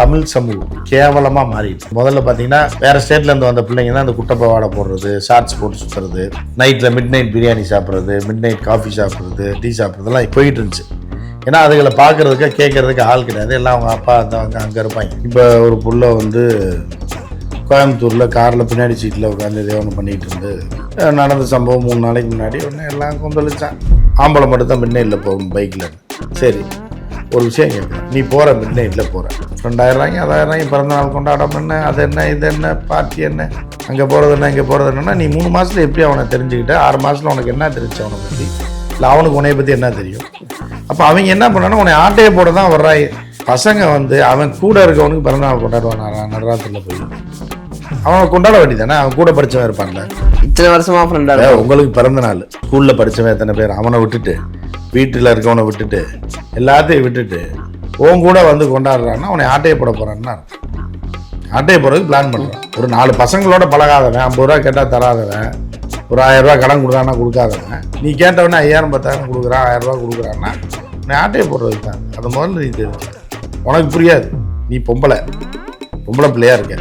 தமிழ் சமூகம் கேவலமாக மாறிடுச்சு. முதல்ல பார்த்தீங்கன்னா வேற ஸ்டேட்லேருந்து வந்த பிள்ளைங்க தான் அந்த குட்டப்பாவாடை போடுறது, ஷார்ட்ஸ் போட்டு சுற்றுறது, நைட்டில் மிட் நைட் பிரியாணி சாப்பிட்றது, மிட் நைட் காஃபி சாப்பிட்றது, டீ சாப்பிட்றதுலாம் போயிட்டு இருந்துச்சு. ஏன்னா அதுகளை பார்க்கறதுக்கு கேட்கறதுக்கு ஆள் கிடையாது, எல்லாம் அவங்க அப்பா அங்கே இருப்பாங்க. இப்போ ஒரு புள்ள வந்து கோயம்புத்தூரில் காரில் பின்னாடி சீட்டில் உட்காந்து ஏதோ ஒன்று பண்ணிகிட்டு இருந்து நடந்த சம்பவம் 3 நாளைக்கு முன்னாடி ஒன்று எல்லாம் கொந்தளிச்சான். ஆம்பளை மட்டும் தான் மிட் நைட்டில் போகும் பைக்கில். சரி, ஒரு விஷயம் கேட்குறேன், நீ போகிற மிட் நைட்டில் போகிற $2000 $1000 பிறந்தநாள் கொண்டாடம் என்ன, அது என்ன, இது என்ன, பார்ட்டி என்ன, அங்கே போகிறது என்ன, இங்கே போகிறது என்னன்னா, நீ 3 மாதத்தில் எப்படி அவனை தெரிஞ்சுக்கிட்ட? 6 மாதத்தில் உனக்கு என்ன தெரிஞ்சு அவனை பற்றி? இல்லை அவனுக்கு உன்னைய பற்றி என்ன தெரியும்? அப்போ அவங்க என்ன பண்ணான்னா உன்னை ஆட்டையை போட தான் வர்றாய். பசங்க வந்து அவன் கூட இருக்கவனுக்கு பிறந்தநாள் கொண்டாடுவான். நடராத்தில் போய் அவனை கொண்டாட வேண்டியதானே? அவன் கூட படித்தவன் இருப்பான்ல, இத்தனை வருஷமா ஃப்ரெண்டாக. உங்களுக்கு பிறந்த நாள் ஸ்கூலில் படித்தவன் எத்தனை பேர்? அவனை விட்டுட்டு, வீட்டில் இருக்கவனை விட்டுட்டு, எல்லாத்தையும் விட்டுட்டு உன் கூட வந்து கொண்டாடுறான்னா அவனை ஆட்டையை போட போகிறான்னா, ஆட்டையை போடுறதுக்கு பிளான் பண்ணுறான். ஒரு 4 பசங்களோட பழகாதவன், 50 ரூபா கேட்டால் தராதவன், ஒரு 1000 ரூபா கடன் கொடுக்குறான்னா கொடுக்காதவன், நீ கேட்டவனே 5000 10,000 கொடுக்குறான், 1000 ரூபா கொடுக்குறான்னா நீ ஆட்டையை போடுறதுக்கு தான். அது முதல்ல நீ தெரிஞ்சு, உனக்கு புரியாது. நீ பொம்பளை பிள்ளையா இருக்க.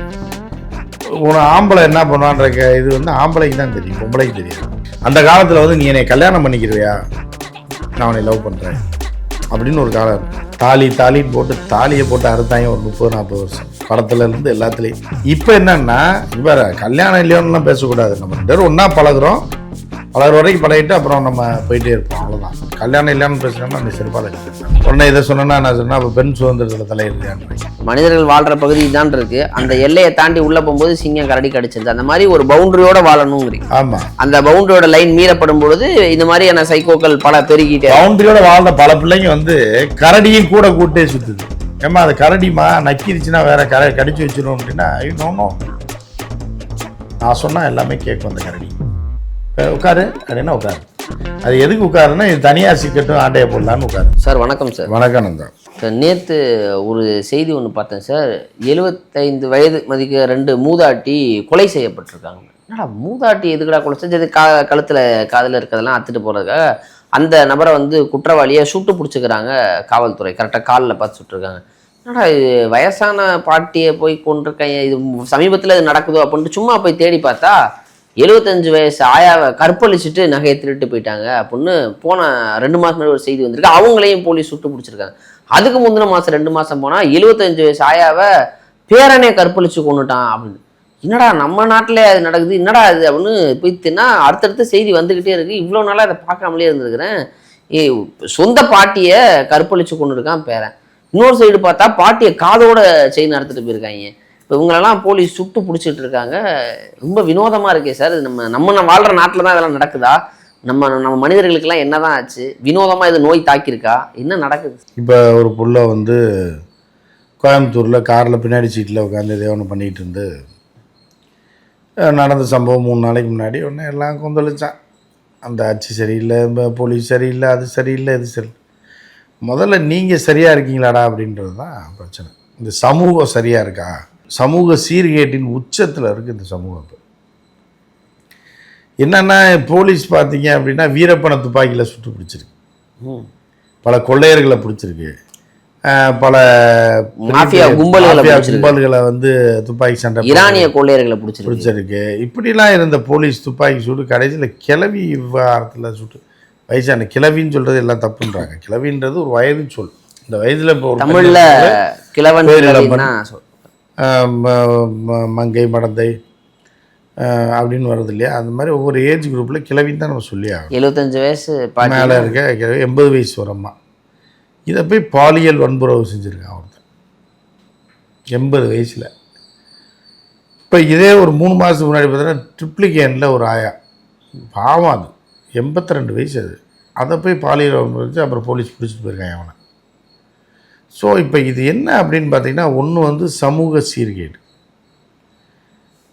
உன ஆம்பளை என்ன பண்ணுவான்ற இது வந்து ஆம்பளைக்கு தான் தெரியும், பொம்பளைக்கு தெரியாது. அந்த காலத்தில் வந்து நீ என்னை கல்யாணம் பண்ணிக்கிறியா, நான் உன்னை லவ் பண்ணுறேன் அப்படின்னு ஒரு காலம் இருக்கும். தாலின்னு போட்டு தாலியை போட்டு அறுத்தாங்க ஒரு 30-40 வருஷம், படத்துல இருந்து எல்லாத்துலேயும். இப்போ என்னன்னா வேற கல்யாணம் இல்லையோன்னுலாம் பேசக்கூடாது. நம்ம 2 பேரும் ஒன்றா பழகுற வரைக்கும் பழகிட்டு அப்புறம் நம்ம போயிட்டே இருப்போம், அவ்வளோதான். கல்யாணம் இல்லையான்னு பேசுனோம்னா அந்த சிறப்பாக உடனே இதை சொன்னா நான் சொன்னா அப்போ பெண் சுதந்திரத்தில் தலையிடுறாங்க. மனிதர்கள் வாழ்ற பகுதி தான் இருக்கு, அந்த எல்லையை தாண்டி உள்ள போகும்போது சிங்கம் கரடி கடிச்சிருது. அந்த மாதிரி ஒரு பவுண்டரியோட வாழணுங்கிறீங்க. ஆமா, அந்த பவுண்டரியோட லைன் மீறப்படும் பொழுது இந்த மாதிரியான சைக்கோக்கள் பல பெருகிட்டே. பவுண்டரியோட வாழ்ந்த பல பிள்ளைங்க வந்து கரடியும் கூட கூட்டே சுத்துது. ஏமா அது கரடிமா நக்கிருச்சுன்னா வேற கடிச்சு வச்சிடும் அப்படின்னா இன்னொன்னும் நான் சொன்னா எல்லாமே கேட்கும். அந்த கரடி உட்காரு அப்படின்னா உட்காரு. அது எதுக்கு உட்காருன்னா இது தனியார் சிக்கட்டும் ஆட்டையை போடலான்னு உட்காரு. சார் வணக்கம் சார். வணக்கம் நந்தா. சார் நேற்று ஒரு செய்தி ஒன்று பார்த்தேன் சார். 75 வயது மதிக்க 2 மூதாட்டி கொலை செய்யப்பட்டிருக்காங்க. என்னடா மூதாட்டி எதுக்கடா கொலை செஞ்சது? கழுத்தில் காதில் இருக்கிறதெல்லாம் அத்துட்டு போகிறதுக்காக அந்த நபரை வந்து குற்றவாளியை சுட்டு பிடிச்சிக்கிறாங்க காவல்துறை. கரெக்டாக காலில் பார்த்து சுட்டுருக்காங்க. என்னடா இது வயசான பாட்டியை போய் கொண்டிருக்காங்க, இது சமீபத்தில் இது நடக்குதோ அப்படின்ட்டு சும்மா போய் தேடி பார்த்தா 75 வயசு ஆயாவை கற்பழிச்சுட்டு நகையை திருட்டு போயிட்டாங்க அப்படின்னு போன 2 மாதம் முன்னாடி ஒரு செய்தி வந்திருக்கு. அவங்களையும் போலீஸ் சுட்டு பிடிச்சிருக்காங்க. அதுக்கு முந்தின மாதம் 2 மாதம் போனால் 75 வயசு ஆயாவை பேரனே கற்பழிச்சு கொண்டுட்டான் அப்படின்னு. என்னடா நம்ம நாட்டிலே அது நடக்குது, என்னடா அது அப்படின்னு போய்த்துன்னா அடுத்தடுத்த செய்தி வந்துக்கிட்டே இருக்குது. இவ்வளோ நாளாக அதை பார்க்காமலே இருந்திருக்கிறேன். சொந்த பாட்டியை கற்பழிச்சு கொண்டு இருக்கான் பேரன். இன்னொரு சைடு பார்த்தா பாட்டியை காதோட செயின் நடத்திட்டு போயிருக்காங்க. இப்போ இவங்களெல்லாம் போலீஸ் சுட்டு பிடிச்சிட்டு இருக்காங்க. ரொம்ப வினோதமாக இருக்கே சார். இது நம்ம வாழ்கிற நாட்டில் தான் இதெல்லாம் நடக்குதா? நம்ம மனிதர்களுக்கெல்லாம் என்ன தான் ஆச்சு? வினோதமாக இது நோய் தாக்கியிருக்கா? என்ன நடக்குது? இப்போ ஒரு புள்ள வந்து கோயம்புத்தூரில் காரில் பின்னாடி சீட்டில் உட்காந்து ஏதோ ஒன்று பண்ணிகிட்டு இருந்து நடந்த சம்பவம் 3 நாளைக்கு முன்னாடி ஒன்று எல்லாம் கொந்தளிச்சான். அந்த ஆட்சி சரியில்லை, போலீஸ் சரியில்லை, அது சரியில்லை, இது சரி. முதல்ல நீங்கள் சரியாக இருக்கீங்களாடா அப்படின்றது தான் பிரச்சனை. இந்த சமூகம் சரியாக இருக்கா? சமூக சீர்கேட்டின் உச்சத்தில் இருக்குது இந்த சமூகம். இப்போ என்னென்னா போலீஸ் பார்த்தீங்க அப்படின்னா வீரப்பனை துப்பாக்கியில் சுட்டு பிடிச்சிருக்கு, பல கொள்ளையர்களை பிடிச்சிருக்கு, பல மாஃபியா கும்பல்களை வந்து துப்பாக்கி சண்டை ஈரானிய கொள்ளையர்களை பிடிச்சிருக்கு. இப்படிலாம் இருந்த போலீஸ் துப்பாக்கி சுட்டு கடைசியில் கிளவி விவகாரத்தில் சுட்டு வயசான கிளவின்னு சொல்கிறது எல்லாம் தப்புன்றாங்க. கிளவின்றது ஒரு வயதுன்னு சொல். இந்த வயதில் இப்போ தமிழில் கிழவன் மங்கை மடந்தை அப்படின்னு வருது இல்லையா? அந்த மாதிரி ஒவ்வொரு ஏஜ் குரூப்பில் கிளவின்னு தான் நம்ம சொல்லி ஆகும். 75 வயசு மேலே இருக்க 80 வயசு வரம்மா இதை போய் பாலியல் வன்புறவு செஞ்சுருக்கான் ஒருத்தர் 80 வயசில். இப்போ இதே ஒரு 3 மாதத்துக்கு முன்னாடி பார்த்தீங்கன்னா ட்ரிப்ளிகேனில் ஒரு ஆயா, பாவம் அது 82 வயசு, அதை போய் பாலியல் வன்புறவு வச்சு அப்புறம் போலீஸ் பிடிச்சிட்டு போயிருக்காங்க அவனை. ஸோ இப்போ இது என்ன அப்படின்னு பார்த்தீங்கன்னா, ஒன்று வந்து சமூக சீர்கேடு.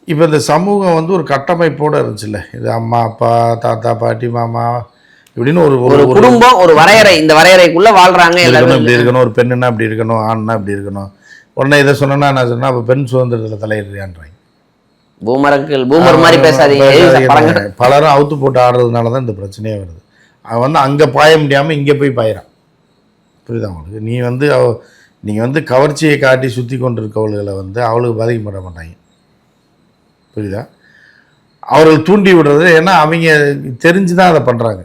இப்போ இந்த சமூகம் வந்து ஒரு கட்டமைப்போடு இருந்துச்சுல்ல, இது அம்மா அப்பா தாத்தா பாட்டி மாமா இப்படின்னு ஒரு குடும்பம், ஒரு வரையறை, இந்த வரையறைக்குள்ளே வாழ்கிறாங்க. எல்லாரும் இப்படி இருக்கணும், ஒரு பெண்ணுன்னா இப்படி இருக்கணும், ஆண்னா இப்படி இருக்கணும். உடனே இதை சொன்னா நான் சொன்னால் அப்போ பெண் சுதந்திரத்தில் தலையிடுறியான்றாங்க. பூமர் மாதிரி பேசாதீங்க. பலரும் அவுத்து போட்டு ஆடுறதுனால தான் இந்த பிரச்சனையே வருது. அவன் வந்து அங்கே பாய முடியாமல் இங்கே போய் பாயிறான். புரியுதா உங்களுக்கு? நீ வந்து நீங்கள் வந்து கவர்ச்சியை காட்டி சுற்றி கொண்டிருக்கவர்களை வந்து அவளுக்கு பாதிக்கப்பட மாட்டாங்க. புரியுதா? அவர்கள் தூண்டி விடுறது, ஏன்னா அவங்க தெரிஞ்சு தான் அதை பண்ணுறாங்க.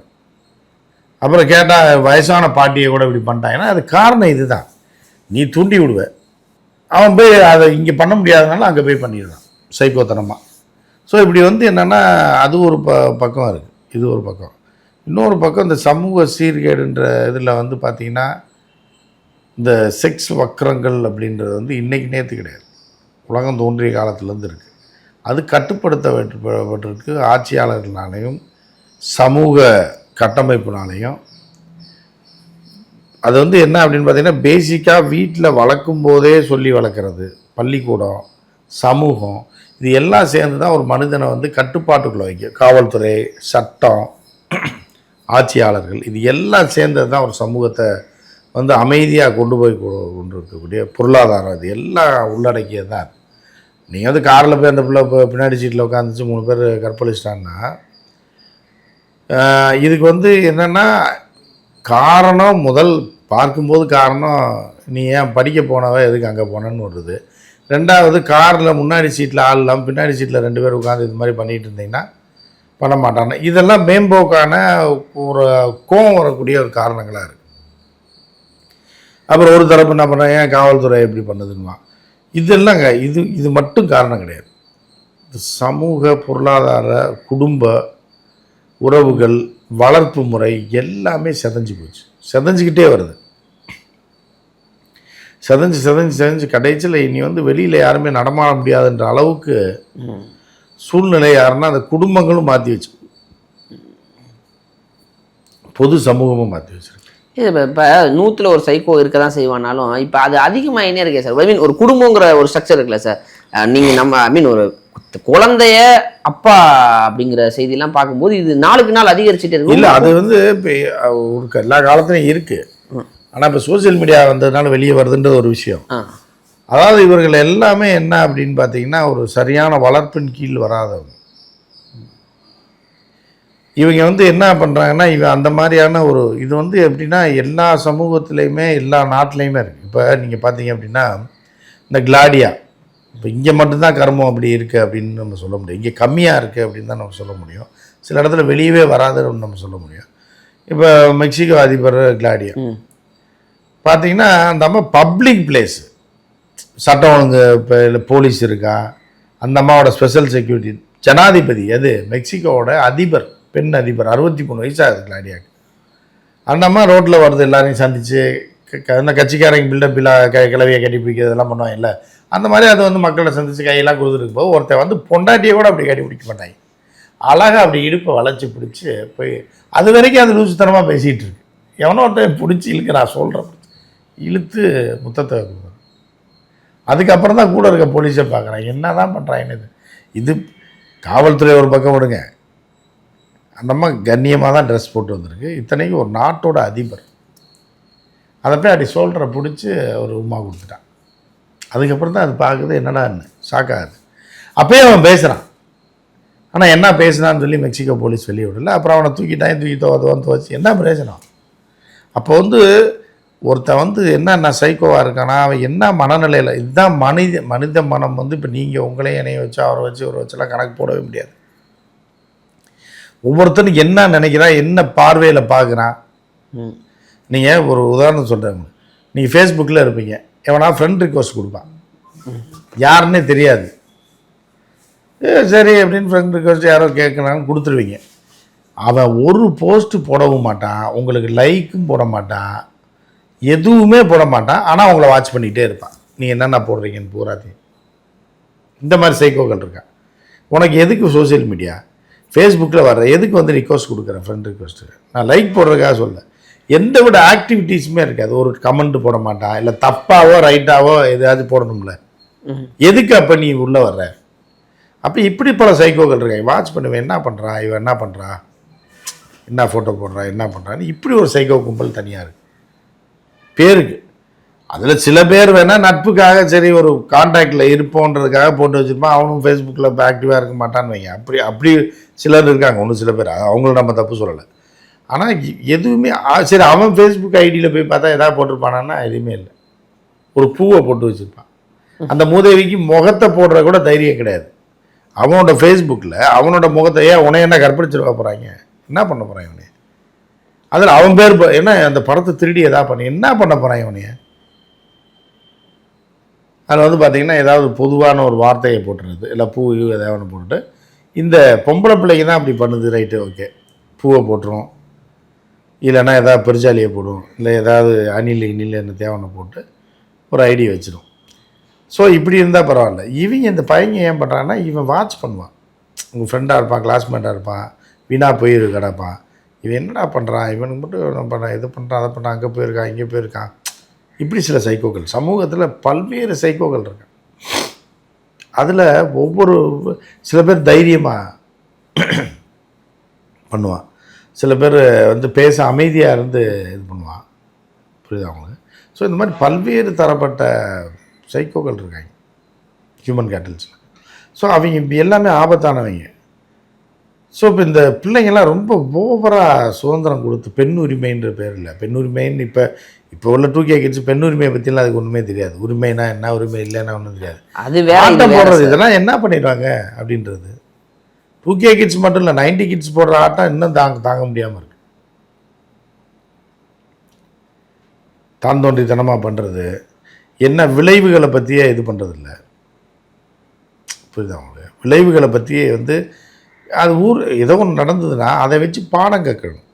அப்புறம் கேட்டால் வயசான பாட்டியை கூட இப்படி பண்ணிட்டாங்கன்னா அது காரணம் இதுதான். நீ தூண்டி விடுவ, அவன் போய் அதை இங்கே பண்ண முடியாதனால அங்கே போய் பண்ணிடுறான் சைக்கோத்தனமாக. ஸோ இப்படி வந்து என்னென்னா அது ஒரு பக்கம் இருக்குது, இது ஒரு பக்கம். இன்னொரு பக்கம் இந்த சமூக சீர்கேடுன்ற இதில் வந்து பார்த்திங்கன்னா இந்த செக்ஸ் வக்கரங்கள் அப்படின்றது வந்து இன்றைக்கி நேற்று கிடையாது, உலகம் தோன்றிய காலத்துலேருந்து இருக்குது. அது கட்டுப்படுத்தப்பட்டிருக்கு ஆட்சியாளர்களாலையும் சமூக கட்டமைப்புனாலையும். அது வந்து என்ன அப்படின்னு பார்த்தீங்கன்னா பேசிக்காக வீட்டில் வளர்க்கும் போதே சொல்லி வளர்க்குறது, பள்ளிக்கூடம், சமூகம், இது எல்லாம் சேர்ந்து தான் ஒரு மனிதனை வந்து கட்டுப்பாட்டுக்குள்ளே வைக்கும். காவல்துறை, சட்டம், ஆட்சியாளர்கள், இது எல்லாம் சேர்ந்தது தான் ஒரு சமூகத்தை வந்து அமைதியாக கொண்டு போய் கொண்டு இருக்கக்கூடிய பொருளாதாரம், இது எல்லாம் உள்ளடக்கியது தான். நீங்கள் வந்து காரில் போய் அந்த பிள்ளை பின்னாடி சீட்டில் உட்காந்துச்சு 3 பேர் கற்பழிச்சிட்டாங்கன்னா இதுக்கு வந்து என்னென்னா காரணம், முதல் பார்க்கும்போது காரணம் நீ ஏன் படிக்க போனவ எதுக்கு அங்கே போனேன்னு வருது. ரெண்டாவது காரில் முன்னாடி சீட்டில் ஆள் இல்லாமல் பின்னாடி சீட்டில் 2 பேர் உட்காந்து இது மாதிரி பண்ணிகிட்டு இருந்தீங்கன்னா பண்ண மாட்டாங்க. இதெல்லாம் மேம்போக்கான ஒரு கோவம் வரக்கூடிய ஒரு காரணங்களாக இருக்குது. அப்புறம் ஒரு தரப்பு என்ன பண்ணுறாங்க, ஏன் காவல்துறை எப்படி பண்ணுதுன்னா, இதெல்லாங்க இது மட்டும் காரணம் கிடையாது. சமூக, பொருளாதார, குடும்ப உறவுகள், வளர்ப்பு முறை எல்லாமே செதஞ்சு போச்சு, செதஞ்சிக்கிட்டே வருது. செதஞ்சு கடைசியில் இனி வந்து வெளியில் யாருமே நடமாட முடியாதுன்ற அளவுக்கு சூழ்நிலை. யாருன்னா அந்த குடும்பங்களும் மாற்றி வச்சு, பொது சமூகமும் மாற்றி வச்சிருக்கு. இப்போ 100ல் ஒரு சைக்கோ இருக்க தான் செய்வானாலும் இப்போ அது அதிகமாக என்ன இருக்கே சார். ஐ மீன் ஒரு குடும்பங்கிற ஒரு ஸ்ட்ரக்சர் இருக்குல்ல சார். நீங்கள் நம்ம ஐ மீன் ஒரு குழந்தைய அப்பா அப்படிங்கிற செய்தியெல்லாம் பார்க்கும்போது இது நாளுக்கு நாள் அதிகரிச்சுட்டே இருக்கு. இல்லை, அது வந்து இப்போ எல்லா காலத்துலையும் இருக்குது. ஆனால் இப்போ சோசியல் மீடியா வந்ததுனால வெளியே வருதுன்ற ஒரு விஷயம். அதாவது இவர்கள் எல்லாமே என்ன அப்படின்னு பார்த்தீங்கன்னா ஒரு சரியான வளர்ப்பின் கீழ் வராதவங்க. இவங்க வந்து என்ன பண்ணுறாங்கன்னா இவன் அந்த மாதிரியான ஒரு இது வந்து எப்படின்னா எல்லா சமூகத்துலேயுமே எல்லா நாட்டிலையுமே இருக்குது. இப்போ நீங்கள் பார்த்தீங்க அப்படின்னா இந்த கிளாடியா, இப்போ இங்கே மட்டும்தான் கர்மம் அப்படி இருக்குது அப்படின்னு நம்ம சொல்ல முடியும். இங்கே கம்மியாக இருக்குது அப்படின்னு தான் நம்ம சொல்ல முடியும். சில இடத்துல வெளியவே வராதுன்னு நம்ம சொல்ல முடியும். இப்போ மெக்சிகோ அதிபர் கிளாடியா பார்த்தீங்கன்னா அந்த அம்மா பப்ளிக் பிளேஸு, சட்டம் ஒழுங்கு, இப்போ இல்லை போலீஸ் இருக்கா, அந்த அம்மாவோட ஸ்பெஷல் செக்யூரிட்டி, ஜனாதிபதி, அது மெக்சிகோவோட அதிபர், பெண் அதிபர், 63 வயசாகுது கிளாடியாவுக்கு. அந்த அம்மா ரோட்டில் வருது, எல்லாரையும் சந்தித்து இந்த கட்சிக்காரங்க பில்டப் கிளவியை கட்டி பிடிக்கிறது இதெல்லாம் பண்ணுவாங்க இல்லை, அந்த மாதிரி அதை வந்து மக்களை சந்தித்து கையெல்லாம் கொடுத்துருக்கு போது ஒருத்தர் வந்து பொண்டாட்டியை கூட அப்படி கட்டி பிடிக்க மாட்டாங்க. அழகாக அப்படி இடுப்பை வளைச்சி பிடிச்சி போய் அது வரைக்கும் அது லூசுத்தனமாக பேசிகிட்டு இருக்கு. எவனோ ஒருத்தன் பிடிச்சி இழுக்க, நான் சொல்கிறேன், இழுத்து முத்தத்தை கொடுக்குறேன். அதுக்கப்புறம் தான் கூட இருக்க போலீஸை பார்க்குறாங்க என்ன தான் பண்ணுறாங்கன்னு. இது காவல்துறை ஒரு பக்கம் விடுங்க, அந்த அம்மா கண்ணியமாக தான் ட்ரெஸ் போட்டு வந்திருக்கு. இத்தனைக்கு ஒரு நாட்டோட அதிபர், அதை போய் அப்படி சோல்டரை பிடிச்சி ஒரு உமா கொடுத்துட்டான். அதுக்கப்புறம் தான் அது பார்க்குது, என்னடான்னு ஷாக்காகுது. அப்போயே அவன் பேசுகிறான், ஆனால் என்ன பேசுனான்னு சொல்லி மெக்சிகோ போலீஸ் வெளியே விடல. அப்புறம் அவனை தூக்கி துவச்சி என்ன பிரயோஜனம். அப்போ வந்து ஒருத்தன் வந்து என்ன சைக்கோவாக இருக்கானா, அவன் என்ன மனநிலையில், இதுதான் மனித மனம் வந்து. இப்போ நீங்கள் உங்களையும் என்னைய வச்சு அவரை வச்சு ஒரு வச்செல்லாம் கணக்கு போடவே முடியாது. ஒவ்வொருத்தனுக்கு என்ன நினைக்கிறான், என்ன பார்வையில் பார்க்குறான். நீங்கள் ஒரு உதாரணம் சொல்கிறேன், நீங்கள் ஃபேஸ்புக்கில் இருப்பீங்க, எவனா ஃப்ரெண்ட் ரிக்வஸ்ட் கொடுப்பான், யாருன்னே தெரியாது, சரி அப்படின்னு ஃப்ரெண்ட் ரிக்வஸ்ட் யாரோ கேட்குறான்னு கொடுத்துருவீங்க. அவன் ஒரு போஸ்ட்டு போடவும் மாட்டான், உங்களுக்கு லைக்கும் போட மாட்டான், எதுவுமே போட மாட்டான். ஆனால் அவங்கள வாட்ச் பண்ணிகிட்டே இருப்பான், நீங்கள் என்னென்ன போடுறீங்கன்னு பூராத்தையும். இந்த மாதிரி சைக்கோக்கள் இருக்கான். உனக்கு எதுக்கு சோசியல் மீடியா, ஃபேஸ்புக்கில் வர்ற எதுக்கு வந்து ரிக்வஸ்ட் கொடுக்குறேன், ஃப்ரெண்ட் ரிக்வஸ்ட்டு, நான் லைக் போடுறதுக்காக சொல்ல. எந்த விட ஆக்டிவிட்டீஸுமே இருக்காது. ஒரு கமெண்ட் போட மாட்டான், இல்லை தப்பாவோ ரைட்டாவோ எதாவது போடணும்ல, எதுக்கு அப்போ நீ உள்ளே வர்ற. அப்போ இப்படி பல சைக்கோக்கள் இருக்காங்க. வாட்ச் பண்ணுவேன், என்ன பண்ணுறான் இவன், என்ன பண்ணுறான், என்ன ஃபோட்டோ போடுறான், என்ன பண்ணுறான்னு. இப்படி ஒரு சைக்கோ கும்பல் தனியாக இருக்குது பேருக்கு. அதில் சில பேர் வேணால் நட்புக்காக சரி ஒரு கான்டாக்டில் இருப்போன்றதுக்காக போட்டு வச்சுருப்பான், அவனும் ஃபேஸ்புக்கில் இப்போ ஆக்டிவாக இருக்க மாட்டான்னு வைங்க. அப்படி சிலர் இருக்காங்க, ஒன்றும் சில பேர், அவங்கள நம்ம தப்பு சொல்லலை. ஆனால் எதுவுமே சரி அவன் ஃபேஸ்புக் ஐடியில் போய் பார்த்தா எதாவது போட்டிருப்பானான்னா எதுவுமே இல்லை. ஒரு பூவை போட்டு வச்சுருப்பான். அந்த மூதேவிக்கு முகத்தை போடுற கூட தைரியம் கிடையாது. அவனோட ஃபேஸ்புக்கில் அவனோட முகத்தை உன்னை என்ன கற்பழிச்சிருக்க போகிறாங்க, என்ன பண்ண போகிறான் இவனே, அதில் அவன் பேர் என்ன அந்த படத்தை திருடி எதா பண்ணி என்ன பண்ண போகிறான் இவனைய. அதில் வந்து பார்த்திங்கன்னா ஏதாவது பொதுவான ஒரு வார்த்தையை போட்டுறது, இல்லை பூ எதாவது ஒன்று போட்டுட்டு, இந்த பொம்பளை பிள்ளைங்க தான் அப்படி பண்ணுது, ரைட்டு ஓகே, பூவை போட்டுரும், இல்லைன்னா எதாவது பெருச்சாலியை போடும், இல்லை ஏதாவது அணில் என்ன தேவனை போட்டு ஒரு ஐடியா வச்சிடும். ஸோ இப்படி இருந்தால் பரவாயில்ல. இவங்க இந்த பையங்க ஏன் பண்ணுறாங்கன்னா, இவன் வாட்ச் பண்ணுவான், உங்கள் ஃப்ரெண்டாக இருப்பான், கிளாஸ்மேட்டாக இருப்பான், வீணாக போய் கிடப்பான், இவன் என்னடா பண்ணுறான், இவனுக்கு மட்டும் என்ன பண்ணுறான், இது பண்ணுறான், அதை பண்ணுறான், அங்கே போயிருக்கான், இங்கே போயிருக்கான். இப்படி சில சைக்கோக்கள் சமூகத்தில் பல்வேறு சைக்கோக்கள் இருக்கு. அதில் ஒவ்வொரு சில பேர் தைரியமாக பண்ணுவான், சில பேர் வந்து பேச அமைதியாக இருந்து இது பண்ணுவான், புரியுது அவங்களுக்கு. ஸோ இந்த மாதிரி பல்வேறு தரப்பட்ட சைக்கோக்கள் இருக்காங்க ஹியூமன் கேட்டல்ஸில். ஸோ அவங்க எல்லாமே ஆபத்தானவங்க. ஸோ இப்போ இந்த பிள்ளைங்கள்லாம் ரொம்ப ஓவராக சுதந்திரம் கொடுத்து, பெண் உரிமைன்ற பேரில், பெண் உரிமைன்னு இப்போ உள்ள 2K கிட்ஸ் பெண் உரிமையை பற்றிலாம் அதுக்கு ஒன்றுமே தெரியாது. உரிமைனா என்ன, உரிமை இல்லைன்னா ஒன்றும் தெரியாது. அது வேற ஆட்டம் போடுறது இதெல்லாம் என்ன பண்ணிடுவாங்க அப்படின்றது. 2K கிட்ஸ் மட்டும் இல்லை, 90 கிட்ஸ் போடுற ஆட்டம் இன்னும் தாங்க முடியாமல் இருக்கு. தான் தோன்றித்தனமாக பண்ணுறது, என்ன விளைவுகளை பற்றியே இது பண்ணுறதில்ல, புரியுது அவங்களுக்கு. விளைவுகளை பற்றியே வந்து அது ஏதோ ஒன்று நடந்ததுன்னா அதை வச்சு பாடம் கேட்கணும்.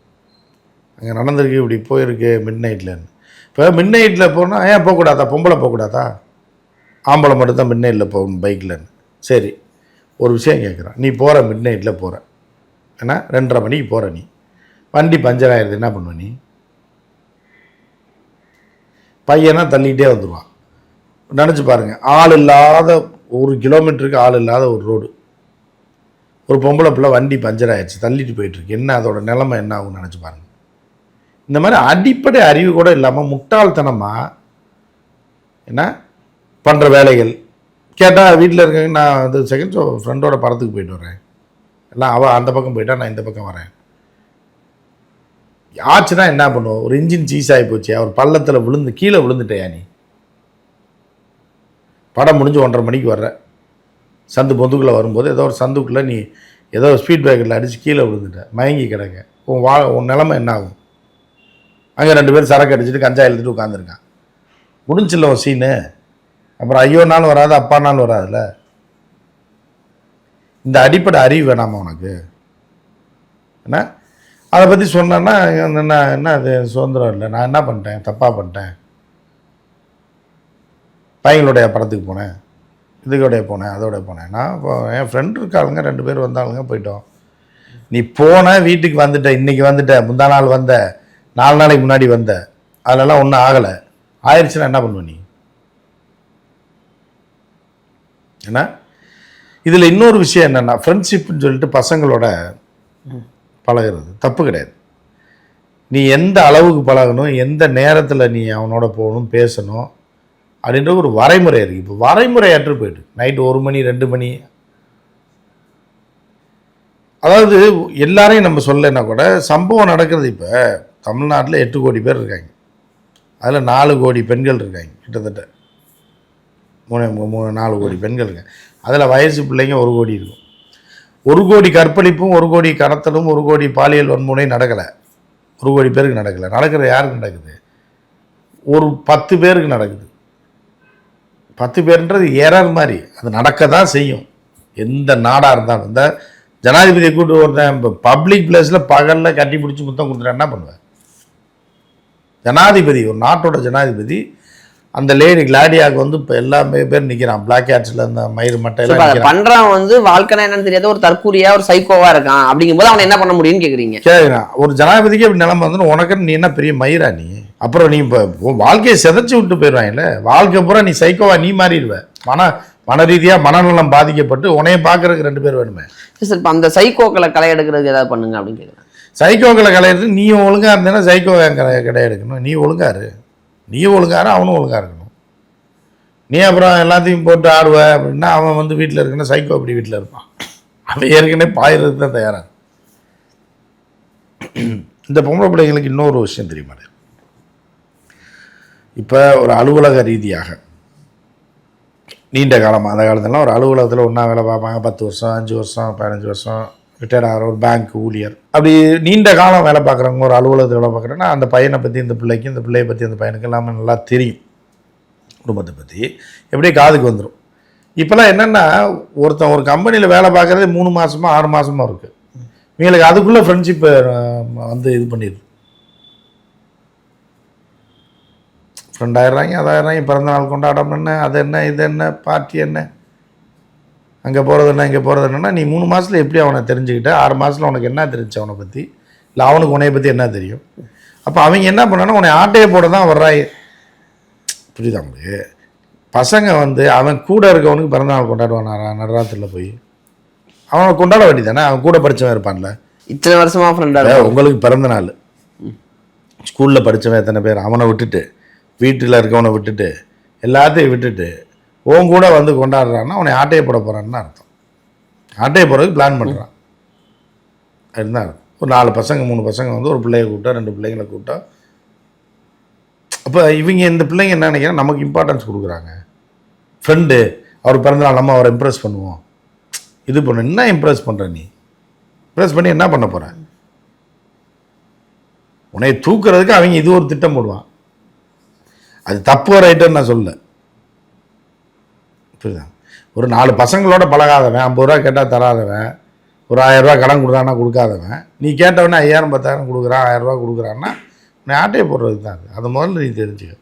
அங்கே நடந்திருக்கு, இப்படி போயிருக்கு மிட் நைட்லன்னு. இப்போ மிட் நைட்டில் போனால் ஏன் போகக்கூடாதா, பொம்பளை போகக்கூடாதா, ஆம்பளை மட்டும்தான் மிட் நைட்டில் போகணும் பைக்கில்னு. சரி, ஒரு விஷயம் கேட்குறான், நீ போகிற மிட் நைட்டில் போகிற, ஏன்னா 2:30 மணிக்கு போகிற, நீ வண்டி பஞ்சர் ஆயிடுது, என்ன பண்ணுவ நீ? பையனா தள்ளிகிட்டே வந்துடுவான். நினச்சி பாருங்கள், ஆள் இல்லாத 1 கிலோமீட்டருக்கு ஆள் இல்லாத ஒரு ரோடு, ஒரு பொம்பளை பிள்ளை வண்டி பஞ்சர் ஆயிடுச்சு, தள்ளிட்டு போயிட்டுருக்கு, என்ன அதோட நிலைமை என்ன ஆகும்னு நினச்சி பாருங்கள். இந்த மாதிரி அடிப்படை அறிவு கூட இல்லாமல் முட்டாள்தனமாக என்ன பண்ணுற வேலைகள். கேட்டால் வீட்டில் இருக்காங்க, நான் வந்து செகண்ட் ஷோ ஃப்ரெண்டோட படத்துக்கு போயிட்டு வரேன், எல்லாம் அவள் அந்த பக்கம் போயிட்டா நான் இந்த பக்கம் வரேன். ஆச்சுன்னா என்ன பண்ணுவோம், ஒரு இன்ஜின் சீஸ் ஆகி போச்சு, அவர் பள்ளத்தில் விழுந்து கீழே விழுந்துட்டேயா நீ, படம் முடிஞ்சு 1:30 மணிக்கு வர்ற, சந்து பொந்துக்குள்ளே வரும்போது ஏதோ ஒரு சந்துக்குள்ளே நீ ஏதோ ஸ்பீட் பிரேக்கரில் அடித்து கீழே விழுந்துட்ட, மயங்கி கிடக்க, உன் நிலைமை என்ன ஆகும்? அங்கே 2 பேர் சரக்கு அடிச்சுட்டு கஞ்சா எழுதிட்டு உட்காந்துருக்கான், முடிஞ்சில்ல ஒரு சீனு. அப்புறம் ஐயோனாலும் வராது, அப்பானாலும் வராதுல்ல. இந்த அடிப்படை அறிவு வேணாமா உனக்கு? என்ன அதை பற்றி சொன்னேன்னா என்ன அது சுதந்திரம் இல்லை, நான் என்ன பண்ணிட்டேன், தப்பாக பண்ணிட்டேன், பையங்களுடைய படத்துக்கு போனேன், இதுக்கோடைய போனேன், அதோடைய போனேன், நான் இப்போ என் ஃப்ரெண்டு இருக்காளுங்க, 2 பேர் வந்தாளுங்க, போயிட்டோம். நீ போன வீட்டுக்கு வந்துட்ட, இன்றைக்கி வந்துட்ட, முந்தா நாள் வந்த, 4 நாளைக்கு முன்னாடி வந்த, அதிலெல்லாம் ஒன்றும் ஆகலை, ஆயிடுச்சுன்னா என்ன பண்ணுவ நீ? ஏன்னா இதில் இன்னொரு விஷயம் என்னென்னா, ஃப்ரெண்ட்ஷிப்னு சொல்லிட்டு பசங்களோட பழகிறது தப்பு கிடையாது. நீ எந்த அளவுக்கு பழகணும், எந்த நேரத்தில் நீ அவனோட போகணும், பேசணும் அப்படின்ற ஒரு வரைமுறை இருக்குது. இப்போ வரைமுறையற்று போயிட்டு நைட்டு 1 மணி 2 மணி, அதாவது எல்லாரையும் நம்ம சொல்லலைன்னா கூட சம்பவம் நடக்கிறது. இப்போ தமிழ்நாட்டில் 8 கோடி பேர் இருக்காங்க, அதில் 4 கோடி பெண்கள் இருக்காங்க, கிட்டத்தட்ட 4 கோடி பெண்கள் இருக்காங்க. அதில் வயசு பிள்ளைங்க 1 கோடி இருக்கும். 1 கோடி கற்பழிப்பும் 1 கோடி கடத்தலும் 1 கோடி பாலியல் வன்முறை நடக்கலை, 1 கோடி பேருக்கு நடக்கலை. நடக்கிறது யாருக்கு நடக்குது? ஒரு 10 பேருக்கு நடக்குது. 10 பேருன்றது எரர் மாதிரி, அது நடக்க தான் செய்யும் எந்த நாடாக இருந்தாலும். இந்த ஜனாதிபதியை கூட்டு ஒருத்தன் பப்ளிக் பிளேஸில் பகலில் கட்டி பிடிச்சி முத்தம் கொடுத்துட்டா என்ன பண்ணுவேன்? ஜனாதிபதி, ஒரு நாட்டோட ஜனாதிபதி, அந்த லேடி கிளாடியாவுக்கு வந்து இப்போ எல்லாமே பேர் நிற்கிறான், பிளாக் ஹேட்ஸில் அந்த மயிறு மட்டையில் பண்ணுறான். வந்து வாழ்க்கைனா என்னன்னு தெரியாத ஒரு தற்கூரியா ஒரு சைக்கோவா இருக்கான், அப்படிங்கும்போது அவனை என்ன பண்ண முடியும்னு கேட்குறீங்க. கேட்குறான். ஒரு ஜனாதிபதிக்கு அப்படி நிலைமை வந்து உனக்குன்னு நீ என்ன பெரிய மயிரா நீ? அப்புறம் நீ இப்போ வாழ்க்கையை சிதைச்சி விட்டு போயிடுவாங்கல்ல, வாழ்க்கை பூரா நீ சைக்கோவா நீ மாறிடுவேன். மன ரீதியாக மனநலம் பாதிக்கப்பட்டு உன்னைய பார்க்கறதுக்கு 2 பேர் வேணுமே. சார் இப்போ அந்த சைக்கோக்களை களை எடுக்கிறதுக்கு ஏதாவது பண்ணுங்க அப்படின்னு கேட்குறேன். சைக்கோக்களை களை எடுத்து நீ ஒழுங்காக இருந்தேன்னா சைக்கோ கடை எடுக்கணும். நீ ஒழுங்காரு, அவனும் ஒழுங்காக இருக்கணும். நீ அப்புறம் எல்லாத்தையும் போட்டு ஆடுவ அப்படின்னா அவன் வந்து வீட்டில் இருக்குன்னா சைக்கோ அப்படி வீட்டில் இருப்பான், அவன் ஏற்கனவே பாயிறதுக்கு தான் தயாராக. இந்த பொம்பளை பிள்ளைங்களுக்கு இன்னொரு விஷயம் தெரியுமா, இப்போ ஒரு அலுவலக ரீதியாக நீண்ட காலமாக அந்த காலத்துலலாம் ஒரு அலுவலகத்தில் ஒன்றா வேலை பார்ப்பாங்க, 10 வருஷம் 5 வருஷம் 15 வருஷம் ரிட்டையர்ட் ஆகிற ஒரு பேங்க் ஊழியர், அப்படி நீண்ட காலம் வேலை பார்க்குறவங்க ஒரு அலுவலகத்தில் வேலை பார்க்குறேன்னா அந்த பையனை பற்றி இந்த பிள்ளைக்கு, இந்த பிள்ளையை பற்றி அந்த பையனுக்கு எல்லாமே நல்லா தெரியும். குடும்பத்தை பற்றி எப்படியே காதுக்கு வந்துடும். இப்போலாம் என்னென்னா ஒருத்தன் ஒரு கம்பெனியில் வேலை பார்க்குறதே 3 மாதமாக 6 மாதமாக இருக்குது. இவங்களுக்கு அதுக்குள்ளே ஃப்ரெண்ட்ஷிப்பை வந்து இது பண்ணிடுது. ஃப்ரெண்ட் ஆயிடுறாங்க, அதாயிடுறாங்க, பிறந்த நாள் கொண்டாடம் என்ன, அது என்ன, இது என்ன, பார்ட்டி என்ன, அங்கே போகிறது என்ன, இங்கே போகிறது என்னன்னா, நீ 3 மாதத்தில் எப்படி அவனை தெரிஞ்சுக்கிட்ட, 6 மாதத்தில் உனக்கு என்ன தெரிஞ்சு அவனை பற்றி, இல்லை அவனுக்கு உன்னைய பற்றி என்ன தெரியும். அப்போ அவங்க என்ன பண்ணான்னா உன்னை ஆட்டையை போட தான் வர்றாங்க. புரியுதா உங்களுக்கு? பசங்க வந்து அவன் கூட இருக்கவனுக்கு பிறந்தநாள் கொண்டாடுவான் நடுராத்திரியில் போய், அவனை கொண்டாட வேண்டியதானே, அவன் கூட படித்தவன் இருப்பான்ல. இத்தனை வருஷமாக ஃப்ரெண்டாக உங்களுக்கு பிறந்த நாள் ஸ்கூலில் படித்தவன் எத்தனை பேர் அவனை விட்டுட்டு, வீட்டில் இருக்கவனை விட்டுட்டு, எல்லாத்தையும் விட்டுட்டு உன் கூட வந்து கொண்டாடுறான்னா அவனை ஆட்டையை போட போகிறான்னு அர்த்தம். ஆட்டையை போடுறதுக்கு பிளான் பண்ணுறான். அதுதான் ஒரு 4 பசங்க 3 பசங்க வந்து ஒரு பிள்ளையை கூப்பிட்டா 2 பிள்ளைங்களை கூப்பிட்டா, அப்போ இவங்க இந்த பிள்ளைங்க என்ன நினைக்கிறேன், நமக்கு இம்பார்ட்டன்ஸ் கொடுக்குறாங்க. ஃப்ரெண்டு அவர் பிறந்தநாள் நம்ம அவரை இம்ப்ரெஸ் பண்ணுவோம், இது பண்ண என்ன இம்ப்ரெஸ் பண்ணுற, நீ இம்ப்ரெஸ் பண்ணி என்ன பண்ண போகிற? உன்னை தூக்குறதுக்கு அவங்க இது ஒரு திட்டம் போடுவான். அது தப்பு ரைட்டுன்னு நான் சொல்ல. புரியுதா? ஒரு 4 பசங்களோட பழகாதவன், 50 ரூபா கேட்டால் தராதவன், ஒரு 1000 ரூபா கடன் கொடுத்தான்னா கொடுக்காதவன், நீ கேட்டவனே 5000 10,000 கொடுக்குறான், 1000 ரூபா கொடுக்குறான்னா நீ ஆட்டையை போடுறது தான் அது. அதை முதல்ல நீ தெரிஞ்சுக்க.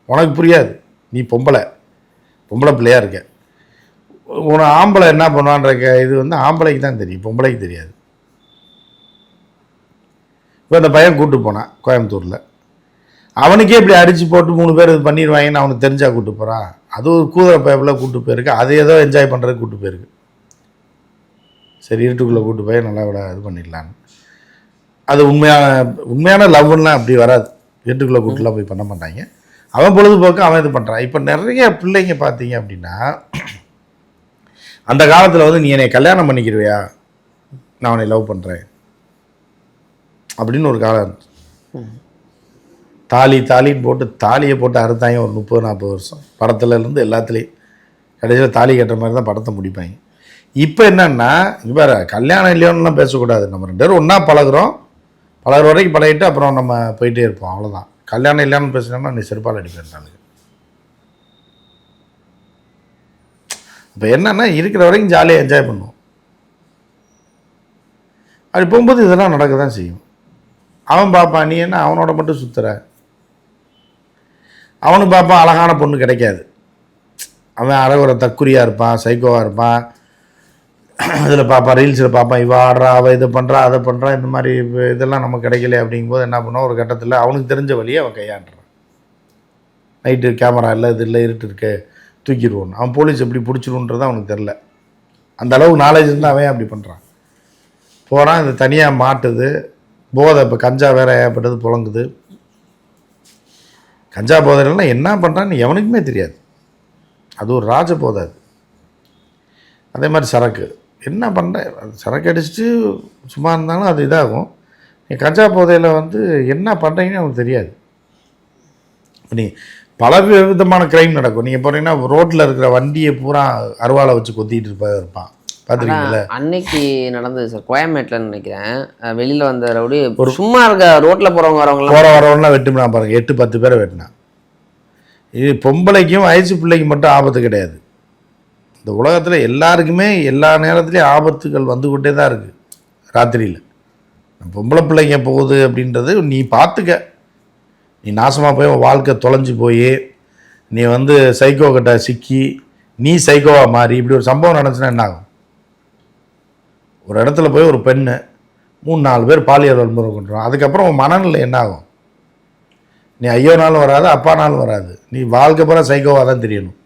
உனக்கு புரியாது, நீ பொம்பளை பிள்ளையாக இருக்க. உன ஆம்பளை என்ன பண்ணுவான்ற இது வந்து ஆம்பளைக்கு தான் தெரியும், பொம்பளைக்கு தெரியாது. இப்போ அந்த பையன் கூப்பிட்டு போனான் கோயம்புத்தூரில், அவனுக்கே இப்படி அடித்து போட்டு 3 பேர் இது பண்ணிடுவாங்கன்னு அவனுக்கு தெரிஞ்சா கூப்பிட்டு போகிறான். அது ஒரு கூதுரை பைப்பில் கூப்பிட்டு போயிருக்கு, அது ஏதோ என்ஜாய் பண்ணுறதுக்கு கூப்பிட்டு போயிருக்கு. சரி இருட்டுக்குள்ளே கூப்பிட்டு போய் நல்லா விட இது பண்ணிடலான்னு. அது உண்மையான லவ்லாம் அப்படி வராது. வீட்டுக்குள்ளே கூட்டுலாம் போய் பண்ண மாட்டாங்க. அவன் பொழுதுபோக்கு அவன் இது பண்ணுறான். இப்போ நிறைய பிள்ளைங்க பார்த்தீங்க அப்படின்னா, அந்த காலத்தில் வந்து நீ என்னை கல்யாணம் பண்ணிக்கிடுவியா, நான் உன்னை லவ் பண்ணுறேன் அப்படின்னு ஒரு காலம் இருந்துச்சு. தாலின்னு போட்டு தாலியை போட்டு அறுத்தாங்க ஒரு 30-40 வருஷம். படத்துலேருந்து எல்லாத்துலேயும் கடைசியில் தாலி கட்டுற மாதிரி தான் படத்தை முடிப்பாங்க. இப்போ என்னன்னா இங்கே வேறு கல்யாணம் இல்லையோன்னுலாம் பேசக்கூடாது. நம்ம 2 பேரும் ஒன்றா பழகுற வரைக்கும் பழகிட்டு அப்புறம் நம்ம போயிட்டே இருப்போம், அவ்வளோதான். கல்யாணம் இல்லையான்னு பேசினோம்னா நீ செருப்பால் அடிப்பேன். இப்போ என்னன்னா இருக்கிற வரைக்கும் ஜாலியாக என்ஜாய் பண்ணுவோம். அப்படி போகும்போது இதெல்லாம் நடக்க தான் செய்யும். அவன் பார்ப்பான், நீ என்ன அவனோட மட்டும் சுற்றுற, அவனுக்கு பார்ப்பான் அழகான பொண்ணு கிடைக்காது, அவன் அழகுற தக்குரியாக இருப்பான், சைக்கோவாக இருப்பான். இதில் பார்ப்பான், ரீல்ஸில் பார்ப்பான், இவ ஆடுறா, அவள் இதை பண்ணுறா, அதை பண்ணுறா, இந்த மாதிரி இதெல்லாம் நமக்கு கிடைக்கல. அப்படிங்கும்போது என்ன பண்ணுவான், ஒரு கட்டத்தில் அவனுக்கு தெரிஞ்ச வழியை அவன் கையாண்டுறான். நைட்டு கேமரா இல்லை, இது இல்லை, இருட்டு இருக்கு, தூக்கிடுவோன்னு. அவன் போலீஸ் எப்படி பிடிச்சிடுன்றது அவனுக்கு தெரில. அந்த அளவுக்கு நாலேஜ் இருந்தால் அவன் அப்படி பண்ணுறான். போகிறான், இது தனியாக மாட்டுது போதை. இப்போ கஞ்சா வேற ஏற்பட்டது புழங்குது. கஞ்சா போதைலாம் என்ன பண்ணுறான்னு எவனுக்குமே தெரியாது. அது ஒரு ராஜ போதை. அது அதே மாதிரி சரக்கு என்ன பண்ணுற, சரக்கு அடிச்சுட்டு சும்மா இருந்தாலும் அது இதாகும். நீ கஞ்சா போதையில் வந்து என்ன பண்ணுறீங்கன்னு அவனுக்கு தெரியாது. நீ பல விதமான க்ரைம் நடக்கும். நீங்கள் போனீங்கன்னா ரோட்டில் இருக்கிற வண்டியை பூரா அருவாளை வச்சு கொத்திட்டு இருப்பான், பார்த்துருக்கீங்களா? அன்னைக்கு நடந்தது சார், கோயம்பேட்டில் நினைக்கிறேன். வெளியில் வந்த ரவுடி ஒரு சும்மா இருக்க ரோட்டில் வரவங்கலாம் வெட்டுனா பாருங்கள், 8-10 பேரை வெட்டினான். இது பொம்பளைக்கும் வயசு பிள்ளைக்கும் மட்டும் ஆபத்து கிடையாது. இந்த உலகத்தில் எல்லாருக்குமே எல்லா நேரத்துலேயும் ஆபத்துகள் வந்து கொண்டே தான் இருக்குது. ராத்திரியில் பொம்பளை பிள்ளைங்க போகுது அப்படின்றது நீ பார்த்துக்க. நீ நாசமாக போய் வாழ்க்கை தொலைஞ்சு போய் நீ வந்து சைக்கோ கிட்ட சிக்கி நீ சைக்கோவாக மாறி இப்படி ஒரு சம்பவம் நடந்துச்சுன்னா என்ன ஆகும்? ஒரு இடத்துல போய் ஒரு பெண்ணு 3-4 பேர் பாலியல் வன்முறை கொண்டுருவான். அதுக்கப்புறம் உன் மனநிலை என்ன ஆகும்? நீ ஐயோனாலும் வராது, அப்பானாலும் வராது. நீ வாழ்க்கை பூரா சைக்கோவாக தான் தெரியணும்.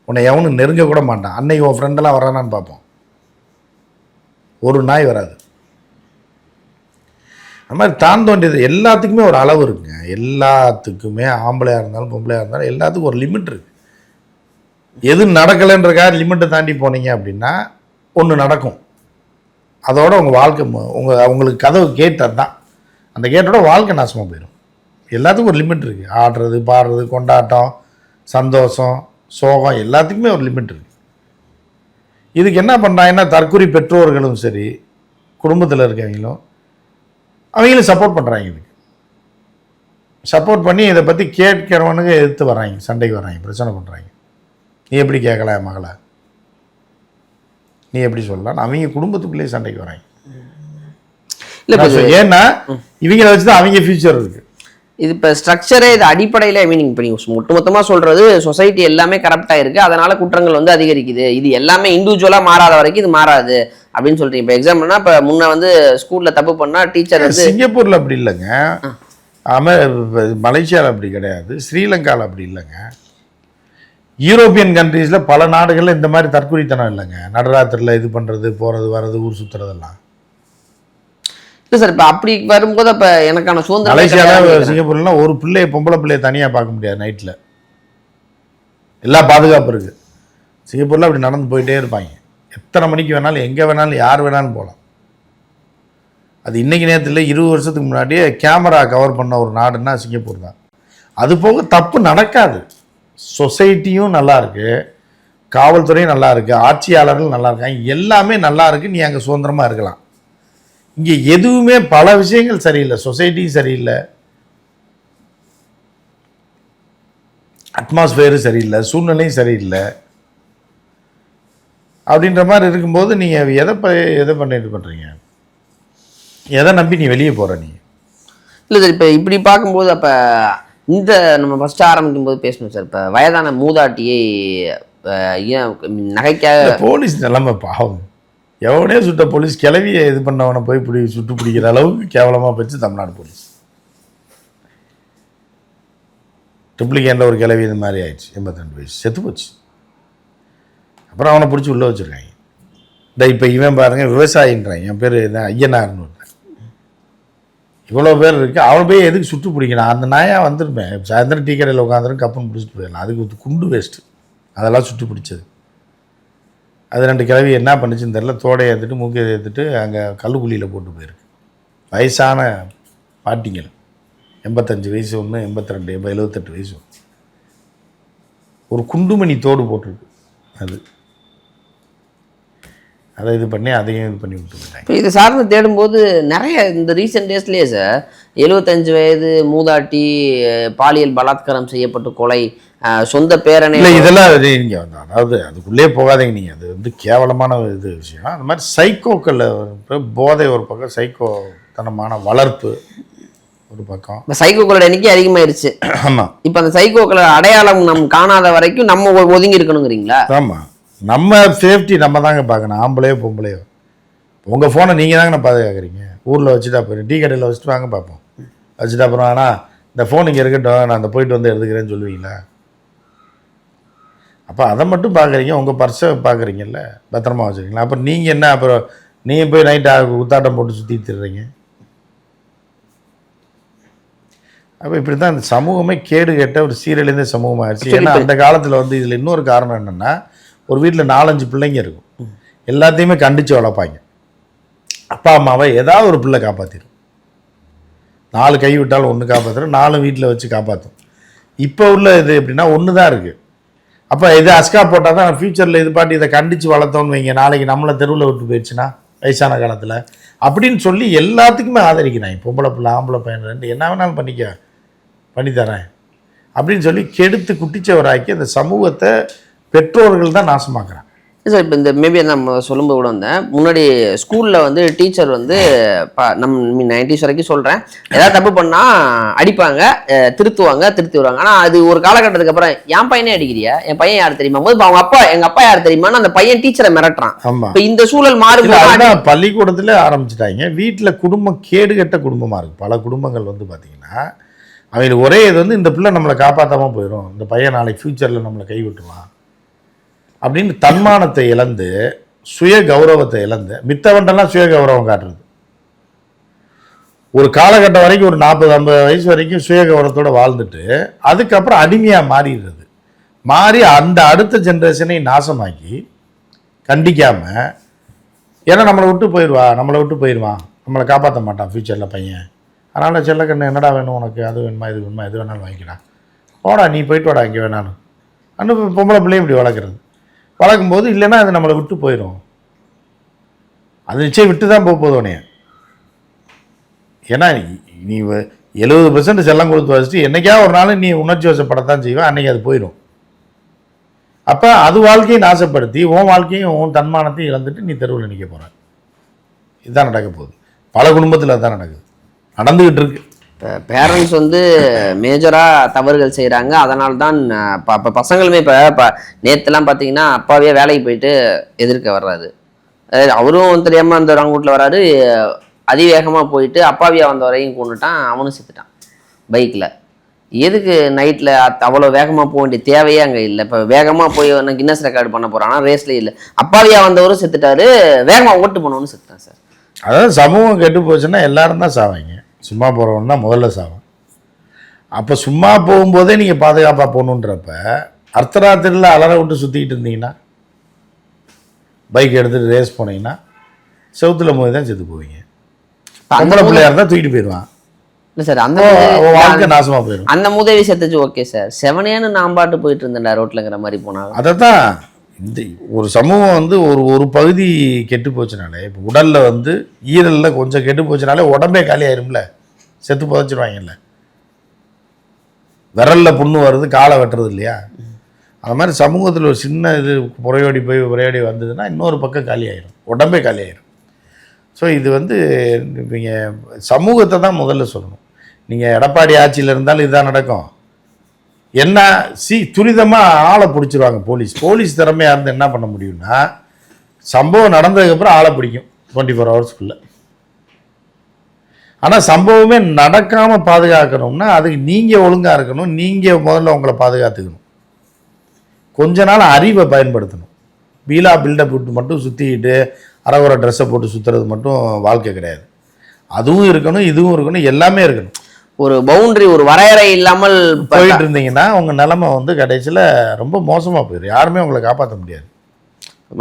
உன்னை எவனும் நெருங்க கூட மாட்டான். அன்னைக்கு உன் ஃப்ரெண்டெல்லாம் வரானான்னு பார்ப்போம், ஒரு நாய் வராது. அது மாதிரி தான் தோண்டியது எல்லாத்துக்குமே ஒரு அளவு இருக்குங்க. எல்லாத்துக்குமே ஆம்பளையாக இருந்தாலும் பொம்பளையாக இருந்தாலும் எல்லாத்துக்கும் ஒரு லிமிட் இருக்குது. எது நடக்கலைன்றக்காக லிமிட்டை தாண்டி போனீங்க அப்படின்னா ஒன்று நடக்கும். அதோட உங்கள் வாழ்க்கை உங்களுக்கு கதவு கேட், அதுதான் அந்த கேட்டோட வாழ்க்கை நாசமாக போயிடும். எல்லாத்துக்கும் ஒரு லிமிட் இருக்குது. ஆடுறது, பாடுறது, கொண்டாட்டம், சந்தோஷம், சோகம் எல்லாத்துக்குமே ஒரு லிமிட் இருக்குது. இதுக்கு என்ன பண்ணுறாங்கன்னா தற்கொலை பெற்றோர்களும் சரி, குடும்பத்தில் இருக்கவங்களும் அவங்களும் சப்போர்ட் பண்ணுறாங்க. இதுக்கு சப்போர்ட் பண்ணி இதை பற்றி கேட்கிறவனுக்கு எதிர்த்து வர்றாங்க, சண்டைக்கு வர்றாங்க, பிரச்சனை பண்ணுறாங்க. நீ எப்படி கேட்கல மகளை, நீ எப்படி சொல்லலாம், அவங்க குடும்பத்துக்குள்ளேயே சண்டைக்கு வராங்க. ஏன்னா இவங்களை வச்சு தான் அவங்க ஃபியூச்சர் இருக்கு. இது இப்போ ஸ்ட்ரக்சரே இது அடிப்படையில் மீனிங் இப்போ நீங்கள் ஒட்டுமொத்தமாக சொல்கிறது சொசைட்டி எல்லாமே கரப்டாக இருக்குது, அதனால குற்றங்கள் வந்து அதிகரிக்குது, இது எல்லாமே இண்டிவிஜுவலாக மாறாத வரைக்கும் இது மாறாது அப்படின்னு சொல்கிறீங்க. இப்போ எக்ஸாம்பிள்னா இப்போ முன்ன வந்து ஸ்கூலில் தப்பு பண்ணால் டீச்சர் வந்து சிங்கப்பூரில் அப்படி இல்லைங்க, மலேசியாவில் அப்படி கிடையாது, ஸ்ரீலங்காவில் அப்படி இல்லைங்க, யூரோப்பியன் கண்ட்ரீஸில் பல நாடுகளில் இந்த மாதிரி தற்கொலைத்தனம் இல்லைங்க. நடுராத்திரியில் இது பண்ணுறது, போகிறது, வர்றது, ஊர் சுற்றுறதெல்லாம் இல்லை சார். இப்போ அப்படி வரும்போது அப்போ எனக்கான சுதந்திரம் மலேசியாவில், சிங்கப்பூர்லாம் ஒரு பிள்ளையை பொம்பளை பிள்ளையை தனியாக பார்க்க முடியாது நைட்டில், எல்லா பாதுகாப்பு இருக்குது. சிங்கப்பூரில் அப்படி நடந்து போயிட்டே இருப்பாங்க, எத்தனை மணிக்கு வேணாலும் எங்கே வேணாலும் யார் வேணாலும் போகலாம். அது இன்றைக்கி நேரத்தில் 20 வருஷத்துக்கு முன்னாடியே கேமரா கவர் பண்ண ஒரு நாடுன்னா சிங்கப்பூர் தான். அது போக தப்பு நடக்காது. சொசைட்டியும் நல்லா இருக்கு, காவல்துறையும் நல்லா இருக்கு, ஆட்சியாளர்கள் நல்லா இருக்காங்க, எல்லாமே நல்லா இருக்கு. நீ அங்கே சுதந்திரமாக இருக்கலாம். இங்கே எதுவுமே பல விஷயங்கள் சரியில்லை, சொசைட்டியும் சரியில்லை, அட்மாஸ்பியரும் சரியில்லை, சூழ்நிலையும் சரியில்லை. அப்படின்ற மாதிரி இருக்கும்போது நீங்கள் எதை பண்ணிட்டு பண்ணுறீங்க, எதை நம்பி நீ வெளியே போகிற? நீ இல்லை சார். இப்போ இப்படி பார்க்கும்போது அப்போ இந்த நம்ம ஃபஸ்ட்டு ஆரம்பிக்கும் போது பேசணும் சார். இப்போ வயதான மூதாட்டியை ஏன் நகைக்காக போலீஸ் நிலைமை பாவம், எவனே சுட்ட போலீஸ் கிளவியை இது பண்ணவனை போய் சுட்டு பிடிக்கிற அளவுக்கு கேவலமாக போச்சு தமிழ்நாடு போலீஸ். ட்ரிப்ளிகேனில் ஒரு கிளவி இந்த மாதிரி ஆயிடுச்சு, 82 வயசு, செத்து போச்சு. அப்புறம் அவனை பிடிச்சி உள்ளே வச்சுருக்காங்க. இப்போ இவன் பாருங்கள் விவசாயின்றான், என் பேர் என்ன ஐயனார்னு, இவ்வளோ பேர் இருக்குது, அவனை போய் எதுக்கு சுட்டு பிடிக்கணும்? அந்த நாயாக வந்துருப்பேன், சாயந்தரம் டீ கடையில் உட்காந்துரும் கப்புன்னு பிடிச்சிட்டு போயிடலாம். அதுக்கு குண்டு வேஸ்ட்டு, அதெல்லாம் சுட்டு பிடிச்சது. அது 2 கிழவி என்ன பண்ணிச்சுன்னு தெரில, தோடையை ஏற்றுட்டு மூக்கை ஏற்றுட்டு அங்கே கல்லுக்குழியில் போட்டு போயிருக்கு. வயசான பாட்டிங்கள், 85 வயசு ஒன்று, 82, 78 வயசு ஒன்று, ஒரு குண்டுமணி தோடு போட்டிருக்கு. அதை இது பண்ணி அதையும் இது பண்ணி விட்டுருக்காங்க. இப்போ இதை சார்ந்து தேடும்போது நிறைய இந்த ரீசெண்ட் டேஸ்லேயே சார் 75 வயது மூதாட்டி பாலியல் பலாத்காரம் செய்யப்பட்டு கொலை, சொந்த பேரனை, இல்லை இதெல்லாம் நீங்கள் வந்து அதாவது அதுக்குள்ளே போகாதீங்க. நீங்கள் அது வந்து கேவலமான இது விஷயம். அந்த மாதிரி சைக்கோக்கள் போதை ஒரு பக்கம், சைக்கோத்தனமான வளர்ப்பு ஒரு பக்கம். இப்போ சைக்கோக்களோட எண்ணிக்கை அதிகமாயிருச்சு. ஆமாம். இப்போ அந்த சைக்கோக்களோட அடையாளம் நம்ம காணாத வரைக்கும் நம்ம ஒதுங்கி இருக்கணுங்கிறீங்களா? ஆமாம், நம்ம சேஃப்டி நம்ம தாங்க பார்க்கணும், ஆம்பளையோ பொம்பளையோ. உங்கள் ஃபோனை நீங்கள் தாங்க பாதுகாக்கிறீங்க. ஊரில் வச்சுட்டா போயிடும், டீ கடையில் வச்சுட்டு வாங்க பார்ப்போம், வச்சுட்டு அப்புறம் ஆனால் இந்த ஃபோன் இங்கே இருக்கட்டும், நான் அந்த போயிட்டு வந்து எடுத்துக்கிறேன்னு சொல்லுவீங்களா? அப்போ அதை மட்டும் பார்க்குறீங்க, உங்கள் பர்ஸை பார்க்குறீங்கல்ல, பத்திரமா வச்சுருக்கீங்களா? அப்புறம் நீங்கள் என்ன, அப்புறம் நீங்கள் போய் நைட்டு குத்தாட்டம் போட்டு சுற்றி திடுறீங்க. அப்போ இப்படி தான் இந்த சமூகமே கேடு கேட்ட ஒரு சீரழிந்த சமூகமாக ஆயிடுச்சு. ஏன்னா அந்த காலத்தில் வந்து இதில் இன்னொரு காரணம் என்னென்னா, ஒரு வீட்டில் 4-5 பிள்ளைங்க இருக்கும், எல்லாத்தையுமே கண்டித்து வளர்ப்பாங்க. அப்பா அம்மாவை ஏதாவது ஒரு பிள்ளை காப்பாற்றிடும், 4 கை விட்டாலும் 1 காப்பாற்றிடும், 4 வீட்டில் வச்சு காப்பாற்றும். இப்போ உள்ள இது எப்படின்னா 1 தான் இருக்குது. அப்போ இது அஸ்கா போட்டால் தான் ஃப்யூச்சரில் இது பாட்டு இதை கண்டித்து வளர்த்தோன்னு வைங்க, நாளைக்கு நம்மளை தெருவில் விட்டு போயிடுச்சுன்னா வயசான காலத்தில் அப்படின்னு சொல்லி எல்லாத்துக்குமே ஆதரிக்கிறாங்க. பொம்பளை பிள்ளை ஆம்பளை பையன் 2 என்ன வேணாலும் பண்ணித்தரேன் அப்படின்னு சொல்லி கெடுத்து குட்டிச்சவராக்கி அந்த சமூகத்தை பெற்றோர்கள் தான் நாசமாக்குறாங்க. சார் இப்போ இந்த மேபி நம்ம சொல்லும்போது கூட வந்தேன், முன்னாடி ஸ்கூலில் வந்து டீச்சர் வந்து நம்ம 90s வரைக்கும் சொல்கிறேன், ஏதாவது தப்பு பண்ணால் அடிப்பாங்க, திருத்தி வருவாங்க. ஆனால் அது ஒரு காலகட்டத்துக்கு அப்புறம் என் பையனே அடிக்கிறியா, என் பையன் யார் தெரியுமா போது அவங்க அப்பா, எங்கள் அப்பா யார் தெரியுமான்னு அந்த பையன் டீச்சரை மிரட்டுறான். இப்போ இந்த சூழல் மாறும்போது பள்ளிக்கூடத்துல ஆரம்பிச்சிட்டாங்க. வீட்டில் குடும்பம் கேடுகட்ட குடும்பமாக இருக்குது. பல குடும்பங்கள் வந்து பார்த்தீங்கன்னா அவங்களுக்கு ஒரே இது வந்து இந்த பிள்ளை நம்மளை காப்பாற்றாமல் போயிடும், இந்த பையன் நாளைக்கு ஃப்யூச்சரில் நம்மளை கைவிட்டுருவான் அப்படின்னு தன்மானத்தை இழந்து, சுய கௌரவத்தை இழந்து, மித்தவன்டெல்லாம் சுய கௌரவம் காட்டுறது. ஒரு காலகட்டம் வரைக்கும் ஒரு 40-50 வயசு வரைக்கும் சுய கௌரவத்தோடு வாழ்ந்துட்டு அதுக்கப்புறம் அடிமையாக மாறிடுறது. மாறி அந்த அடுத்த ஜென்ரேஷனை நாசமாக்கி கண்டிக்காமல், ஏன்னா நம்மளை விட்டு போயிடுவான், நம்மளை காப்பாற்ற மாட்டான் ஃப்யூச்சரில் பையன் அதனால் செல்லக்கண்ணு என்னடா வேணும் உனக்கு, அது வேணுமா இது வேணுமா, எது வேணாலும் வாங்கிக்கடா, போடா நீ போயிட்டு வாடா இங்கே வேணாலும். அன்னு பொம்பளை பிள்ளையும் இப்படி வளர்க்குறது. வளர்க்கும்போது இல்லைன்னா அது நம்மளை விட்டு போயிடும். அது நிச்சயம் விட்டு தான் போகுது உனைய. ஏன்னா நீ 70% செல்லம் கொடுத்து வச்சுட்டு என்னைக்கா ஒரு நாள் நீ உணர்ச்சி வசப்படத்தான் செய்வேன், அன்னைக்கு அது போயிடும். அப்போ அது வாழ்க்கையை நாசப்படுத்தி உன் வாழ்க்கையும் உன் தன்மானத்தையும் இழந்துட்டு நீ தெருவில் நிற்க போகிற. இதுதான் நடக்க போகுது. பல குடும்பத்தில் தான் நடக்குது, நடந்துக்கிட்டு இருக்கு. இப்போ பேரண்ட்ஸ் வந்து மேஜராக தவறுகள் செய்கிறாங்க. அதனால தான் இப்போ பசங்களுமே இப்போ நேற்றுலாம் பார்த்தீங்கன்னா அப்பாவே வேலைக்கு போயிட்டு எதிர்க்க வர்றாரு. அவரும் தெரியாமல் அந்த ராங் ரூட்டில் வர்றாரு. அதிவேகமாக போயிட்டு அப்பாவியாக வந்த வரையும் கொண்டுட்டான். அவனும் செத்துட்டான் பைக்கில். எதுக்கு நைட்டில் அவ்வளோ வேகமாக போக வேண்டிய தேவையே அங்கே இல்லை. இப்போ வேகமாக போய் கின்னஸ் ரெக்கார்டு பண்ண போகிறான்னா ரேஸ்லேயே இல்லை. அப்பாவியாக வந்தவரும் செத்துட்டாரு, வேகமாக ஓட்டு போனவனு செத்துட்டான் சார். அதாவது சமூகம் கெட்டு போச்சுன்னா எல்லாரும் தான் சாவாங்க. சும்மா போகிறவன் தான் முதல்ல சாவான். அப்போ சும்மா போகும்போதே நீங்கள் பாதுகாப்பாக போகணுன்றப்ப அர்த்தராத்திரியில் அலற விட்டு சுற்றிக்கிட்டு இருந்தீங்கன்னா, பைக் எடுத்துகிட்டு ரேஸ் போனீங்கன்னா செவுத்துல போய் தான் செத்து போவீங்க. பொம்பளை பிள்ளையா இருந்தால் தூக்கிட்டு போயிடுவான். இல்லை சார், அந்த வாழ்க்கை நாசமாக போயிடும். அந்த முதவி செத்துச்சு ஓகே சார். செவனேன்னு நான் பாட்டு போயிட்டு இருந்தேன்டா ரோட்லங்கிற மாதிரி போனாலும். அதை தான் இந்த ஒரு சமூகம் வந்து ஒரு பகுதி கெட்டு போச்சுனாலே, இப்போ உடலில் வந்து ஈரலில் கொஞ்சம் கெட்டு போச்சுனாலே உடம்பே காலி ஆயிரும்ல, செத்து புதைச்சிடுவாங்கல்ல. விரலில் புண்ணு வருது, காலை வெட்டுறது இல்லையா? அது மாதிரி சமூகத்தில் ஒரு சின்ன இது புறையோடி வந்ததுன்னா இன்னொரு பக்கம் காலி ஆயிரும், உடம்பே காலி ஆயிரும். ஸோ இது வந்து நீங்கள் சமூகத்தை தான் முதல்ல சொல்லணும். நீங்கள் எடப்பாடி ஆட்சியில் இருந்தாலும் இதுதான் நடக்கும். என்ன துரிதமாக ஆளை பிடிச்சிருவாங்க போலீஸ் திறமையாக இருந்து என்ன பண்ண முடியும்னா, சம்பவம் நடந்ததுக்கப்புறம் ஆளை பிடிக்கும் 24 ஹவர்ஸ்க்குள்ளே. ஆனால் சம்பவமே நடக்காமல் பாதுகாக்கணும்னா அதுக்கு நீங்கள் ஒழுங்காக இருக்கணும். நீங்கள் முதல்ல உங்களை பாதுகாத்துக்கணும். கொஞ்ச நாள் அறிவை பயன்படுத்தணும். பில்டப் விட்டு மட்டும் சுற்றிக்கிட்டு அரைகுறை ட்ரெஸ்ஸை போட்டு சுற்றுறது மட்டும் வாழ்க்கை கிடையாது. அதுவும் இருக்கணும், இதுவும் இருக்கணும், எல்லாமே இருக்கணும். ஒரு பவுண்டரி, ஒரு வரையறை இல்லாமல் போயிட்டு இருந்தீங்கன்னா உங்கள் நிலைமை வந்து கடைசியில் ரொம்ப மோசமாக போயிடும். யாருமே உங்களை காப்பாற்ற முடியாது.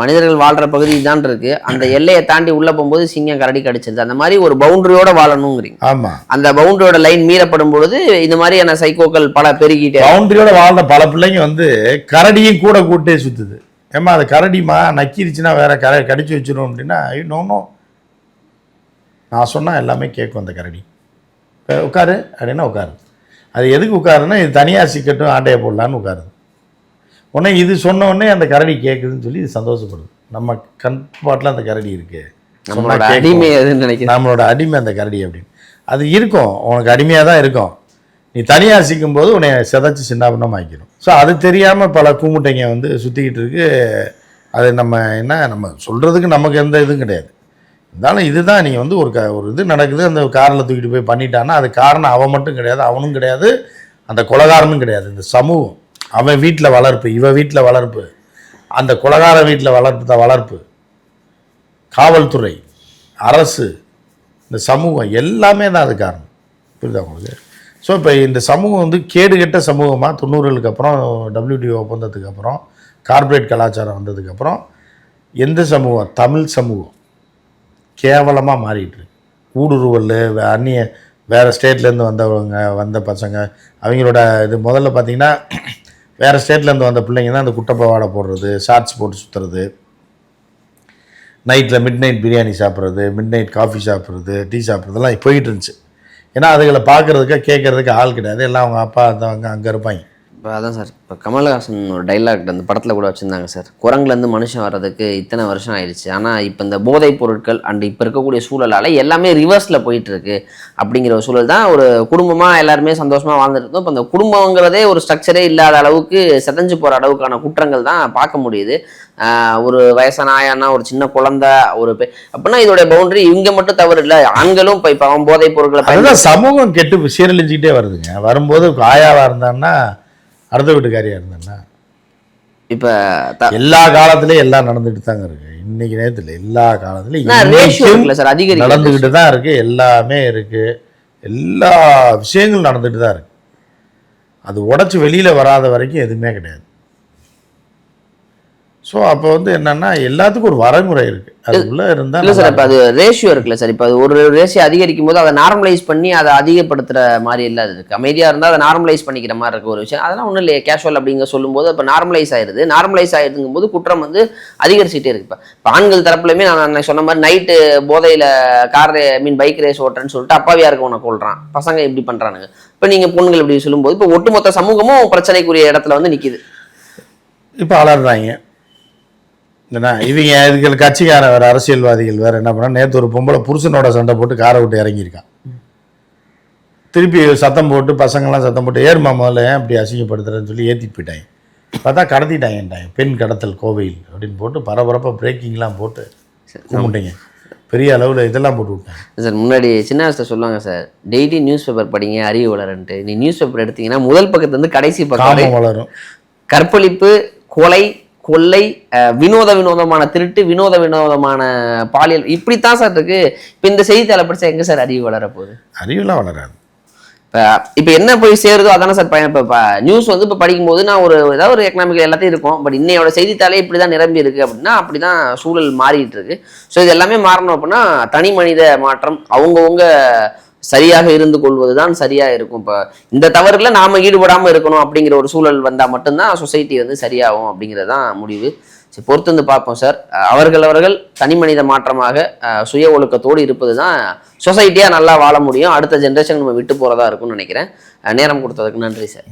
மனிதர்கள் வாழ்கிற பகுதி தான் இருக்கு. அந்த எல்லையை தாண்டி உள்ளே போகும்போது சிங்கம் கரடி கடிச்சிருது. அந்த மாதிரி ஒரு பவுண்டரியோட வாழணுங்கிறீங்க. ஆமாம், அந்த பவுண்டரியோட லைன் மீறப்படும் பொழுது இந்த மாதிரியான சைக்கோக்கள் பல பெருகிட்டே. பவுண்டரியோட வாழ்ந்த பல பிள்ளைங்க வந்து கரடியும் கூட கூட்டே சுற்றுது. ஏமா அது கரடிமா நக்கிருச்சுன்னா வேற கடிச்சு வச்சிடும் அப்படின்னா, நோ நான் சொன்னால் எல்லாமே கேட்கும் அந்த கரடி. உட்காரு அப்படின்னா உட்காரு. அது எதுக்கு உட்காருன்னா, இது தனியாக சிக்கட்டும் ஆட்டையை போடலான்னு உட்காருது. உடனே இது சொன்ன உடனே அந்த கரடி கேட்குதுன்னு சொல்லி இது சந்தோஷப்படுது. நம்ம கண்பாட்டில் அந்த கரடி இருக்கு, நம்மளோட அடிமை எதுன்னு நினைக்கிறேன். நம்மளோட அடிமை அந்த கரடி அப்படின்னு. அது இருக்கும், உனக்கு அடிமையாக தான் இருக்கும். நீ தனியாக சிக்கும் போது உன்னை சிதைச்சி சின்னாபின்னமாக ஆக்கிடும். ஸோ அது தெரியாமல் பல கூமுட்டைங்க வந்து சுற்றிக்கிட்டு இருக்கு. அது நம்ம சொல்கிறதுக்கு நமக்கு எந்த இதுவும் கிடையாது. இருந்தாலும் இதுதான், நீ வந்து ஒரு இது நடக்குது, அந்த காரில் தூக்கிட்டு போய் பண்ணிட்டான்னா அது காரணம் அவன் மட்டும் கிடையாது, அவனும் கிடையாது, அந்த கொலைகாரனும் கிடையாது. இந்த சமூகம், அவன் வீட்டில் வளர்ப்பு, இவன் வீட்டில் வளர்ப்பு, அந்த கொலைகார வீட்டில் வளர்ப்பு, காவல்துறை, அரசு, இந்த சமூகம் எல்லாமே தான் அது காரணம். புரியுதா உங்களுக்கு? ஸோ இப்போ இந்த சமூகம் வந்து கேடுகெட்ட சமூகமாக 90களுக்கு அப்புறம், WTO ஒப்பந்தத்துக்கு அப்புறம், கார்ப்பரேட் கலாச்சாரம் வந்ததுக்கப்புறம் எந்த சமூகம், தமிழ் சமூகம் கேவலமாக மாறிட்டு இருக்கு. ஊடுருவல், வேறு ஸ்டேட்லேருந்து வந்த பசங்க, அவங்களோட இது முதல்ல பார்த்திங்கன்னா வேறு ஸ்டேட்லேருந்து வந்த பிள்ளைங்க தான் அந்த குட்டப்பாவாடை போடுறது, ஷார்ட்ஸ் போட்டு சுற்றுறது, நைட்டில் மிட் நைட் பிரியாணி சாப்பிட்றது, மிட் நைட் காஃபி சாப்பிட்றது, டீ சாப்பிட்றதுலாம் போயிட்டு இருந்துச்சு. ஏன்னா அதுகளை பார்க்குறதுக்கு கேட்குறதுக்கு ஆள் கிடையாது, எல்லாம் அவங்க அப்பா அங்கே இருப்பாங்க. இப்போ அதான் சார், இப்போ கமல்ஹாசன் ஒரு டைலாக் அந்த படத்தில் கூட வச்சுருந்தாங்க சார். குரங்குலேருந்து மனுஷன் வர்றதுக்கு இத்தனை வருஷம் ஆயிடுச்சு, ஆனால் இப்போ இந்த போதைப் பொருட்கள் அண்ட் இப்போ இருக்கக்கூடிய சூழலால் எல்லாமே ரிவர்ஸில் போயிட்டுருக்கு அப்படிங்கிற ஒரு சூழல் தான். ஒரு குடும்பமாக எல்லாருமே சந்தோஷமாக வாழ்ந்துட்டு இருந்தோம். இப்போ அந்த குடும்பங்கிறதே ஒரு ஸ்ட்ரக்சரே இல்லாத அளவுக்கு செதஞ்சு போகிற அளவுக்கான குற்றங்கள் தான் பார்க்க முடியுது. ஒரு வயசான ஆயானா, ஒரு சின்ன குழந்தை, ஒரு அப்படின்னா இதோடைய பவுண்டரி இவங்க மட்டும் தவறு இல்லை, ஆண்களும் இப்போ அவன் போதைப் பொருட்களை சமூகம் கெட்டு சீரழிஞ்சிக்கிட்டே வருதுங்க. வரும்போது ஆயாவாக இருந்தான்னா, அடுத்த வீட்டுக்காரியாக இருந்தான்னா, இப்போ எல்லா காலத்துலேயும் எல்லாம் நடந்துட்டு தாங்க இருக்கு. இன்னைக்கு நேரத்தில் எல்லா காலத்துலையும் நடந்துக்கிட்டு தான் இருக்கு, எல்லாமே இருக்கு, எல்லா விஷயங்களும் நடந்துட்டு தான் இருக்கு. அது உடச்சி வெளியில் வராத வரைக்கும் எதுவுமே கிடையாது. ஸோ அப்போ வந்து என்னன்னா எல்லாத்துக்கும் ஒரு வரைமுறை இருக்கு, அதுக்குள்ள இருந்தா இல்லை சார். இப்போ அது ரேஷியோ இருக்குல்ல சார். இப்போ அது ஒரு ரேஷியோ அதிகரிக்கும் போது அதை நார்மலைஸ் பண்ணி அதை அதிகப்படுத்துற மாதிரி இல்லை. அது இருக்கு அமைதியாக இருந்தால் அதை நார்மலைஸ் பண்ணிக்கிற மாதிரி இருக்க ஒரு விஷயம். அதெல்லாம் ஒன்றும் இல்லையே கேஷுவல் அப்படிங்க சொல்லும்போது இப்போ நார்மலைஸ் ஆயிடுது. நார்மலைஸ் ஆயிடுதுங்கும் போது குற்றம் வந்து அதிகரிச்சுட்டே இருக்கு. இப்போ ஆண்கள் தரப்புலையுமே நான் சொன்ன மாதிரி நைட்டு போதையில் கார் பைக் ரேஸ் ஓட்டுறேன்னு சொல்லிட்டு அப்பாவியா இருக்கவனை கொள்றான், பசங்க இப்படி பண்றானுங்க. இப்போ நீங்க பொண்ணுங்கள் இப்படி சொல்லும்போது இப்போ ஒட்டுமொத்த சமூகமும் பிரச்சனைக்குரிய இடத்துல வந்து நிக்குது. இப்போ அலறாங்க. ஏன்னா இவங்க இதுக்கு கட்சிக்கார வேற அரசியல்வாதிகள் வேற என்ன பண்ணா, நேற்று ஒரு பொம்பளை புருஷனோட சண்டை போட்டு காரை விட்டு இறங்கியிருக்கான். திருப்பி சத்தம் போட்டு பசங்கள்லாம் சத்தம் போட்டு ஏறுமா முதல்ல ஏன் இப்படி அசிங்கப்படுத்துறேன்னு சொல்லி ஏற்றிட்டு போயிட்டாங்க. பார்த்தா கடத்திட்டாங்கன்ட்டாங்க, பெண் கடத்தல் கோவையில் அப்படின்னு போட்டு பரபரப்பாக பிரேக்கிங்லாம் போட்டு கும்பிட்டீங்க. பெரிய அளவில் இதெல்லாம் போட்டு விட்டாங்க சார். முன்னாடி சின்ன வயசுல சொல்லுவாங்க சார், டெய்லி நியூஸ் பேப்பர் படிங்க அறிவு வளரன்ட்டு. நீ நியூஸ் பேப்பர் எடுத்தீங்கன்னா முதல் பக்கத்துலேருந்து கடைசி பக்கம் வளரும். கற்பழிப்பு, கொலை, கொள்ளை, வினோதமான திருட்டு, வினோதமான பாலியல், இப்படித்தான் சார் இருக்கு. இப்போ இந்த செய்தித்தாளை படிச்சா எங்க சார் அறிவு வளர போகுது? அறிவுலாம் வளராது. இப்போ என்ன போய் சேருதோ அதானே சார் பயன். இப்போ நியூஸ் வந்து இப்போ படிக்கும்போது நான் ஏதாவது ஒரு எக்கனாமிக்கல் எல்லாத்தையும் இருக்கும். பட் இன்னையோட செய்தித்தாளே இப்படி தான் நிரம்பி இருக்கு அப்படின்னா அப்படி தான் சூழல் மாறிட்டு இருக்கு. ஸோ இது எல்லாமே மாறணும் அப்படின்னா தனி மனித மாற்றம், அவங்கவுங்க சரியாக இருந்து கொள்வது தான் சரியா இருக்கும். இப்போ இந்த தவறுல நாம ஈடுபடாமல் இருக்கணும் அப்படிங்கிற ஒரு சூழல் வந்தால் மட்டும்தான் சொசைட்டி வந்து சரியாகும் அப்படிங்கிறது தான் முடிவு. சரி, பொறுத்து வந்து பார்ப்போம் சார். அவர்கள் தனி மனித மாற்றமாக சுய ஒழுக்கத்தோடு இருப்பது தான் சொசைட்டியாக நல்லா வாழ முடியும். அடுத்த ஜென்ரேஷன் நம்ம விட்டு போகிறதா இருக்கும்னு நினைக்கிறேன். நேரம் கொடுத்ததுக்கு நன்றி சார்.